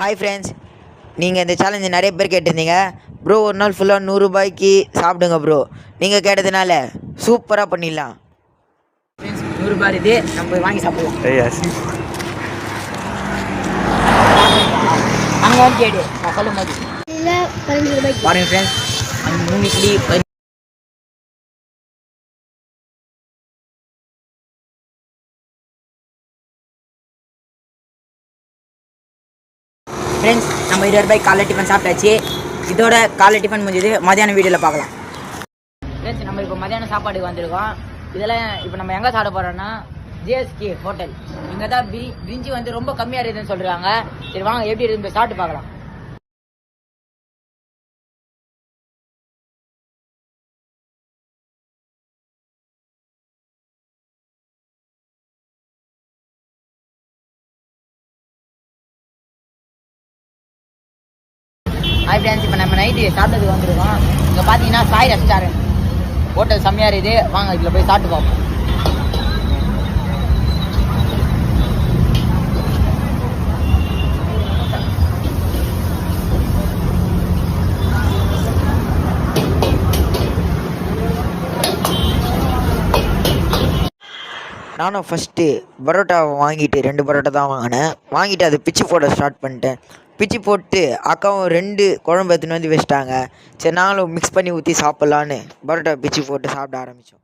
Hi friends, நீங்கள் இந்த challenge நிறைய பேர் கேட்டிருந்தீங்க. ப்ரோ ஒரு நாள் ஃபுல்லாக 100 ரூபாய்க்கு சாப்பிடுங்க ப்ரோ. நீங்கள் கேட்டதுனால சூப்பராக பண்ணிடலாம். ஃப்ரெண்ட்ஸ் 100 ரூபாய் இது, நம்ம போய் வாங்கி சாப்பிடலாம். அங்கே வந்து கேடு நான் சொல்லும் போது 15 ரூபாய்க்கு பாருங்க ஃப்ரெண்ட்ஸ். அந்த 3 இட்லி ஃப்ரெண்ட்ஸ் நம்ம 20 ரூபாய்க்கு காலை டிஃபன் சாப்பிட்டாச்சு. இதோட காலை டிஃபன் முடிஞ்சது. மதியானம் வீடியோவில் பார்க்கலாம். ஃப்ரெண்ட்ஸ் நம்ம இப்போ மதியானம் சாப்பாடுக்கு வந்திருக்கோம். இதெல்லாம் இப்போ நம்ம எங்கே சாப்பிட போகிறோன்னா ஜேஎஸ்கே ஹோட்டல். இங்கே தான் பிரிஞ்சி வந்து ரொம்ப கம்மியாக இருக்குதுன்னு சொல்கிறாங்க. சரி வாங்க எப்படி இருக்குது சாப்பிட்டு பார்க்கலாம். ஹாய் ஃப்ரெண்ட்ஸ், இப்போ நம்ம நைட்டு சாப்பிட்டதுக்கு வந்துருக்கோம். இங்கே பார்த்தீங்கன்னா சாய் ரெஸ்டாரண்ட் ஹோட்டல் செம்மையாக இருக்குது. வாங்க இதில் போய் சாப்பிட்டு பார்ப்போம். நானும் ஃபஸ்ட்டு பரோட்டாவை வாங்கிட்டு 2 பரோட்டா தான் வாங்கிட்டு அதை பிச்சு போட ஸ்டார்ட் பண்ணிட்டேன். பிச்சு போட்டு அக்காவும் 2 குழம்பு எடுத்துன்னு வந்து வச்சிட்டாங்க. சரி நாங்களும் மிக்ஸ் பண்ணி ஊற்றி சாப்பிட்லான்னு பரோட்டா பிச்சு போட்டு சாப்பிட ஆரம்பித்தோம்.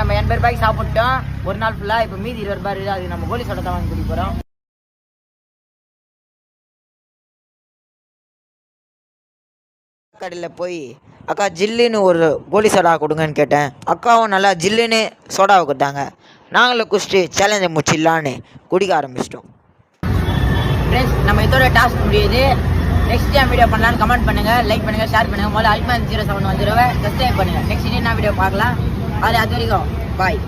நம்ம 80 ரூபாய்க்கு சாப்பிட்டோம் ஒரு நாள் ஃபுல்லாக. இப்போ மீதி 20 ரூபாய் இருக்குது. அது நம்ம கோலி சோடா தான் வாங்கி குடிக்க போகிறோம். கடையில் போய் அக்கா ஜில்லுன்னு ஒரு கோலி சோடா கொடுங்கன்னு கேட்டேன். அக்காவும் நல்லா ஜில்லுன்னு சோடாவை கொடுத்தாங்க. நாங்களும் குடிச்சிட்டு சேலஞ்சை முடிச்சிடலான்னு குடிக்க ஆரம்பிச்சிட்டோம். ஃப்ரெண்ட்ஸ் நம்ம இதோட டாஸ்க் முடியுது. நெக்ஸ்ட் டைம் வீடியோ பண்ணலான்னு கமெண்ட் பண்ணுங்கள், லைக் பண்ணுங்கள், ஷேர் பண்ணுங்கள். முதல்ல Alphan 0710 சப்ஸ்கிரைப் பண்ணுங்கள். நெக்ஸ்ட் என்ன வீடியோ பார்க்கலாம். அது வரைக்கும் பாய்.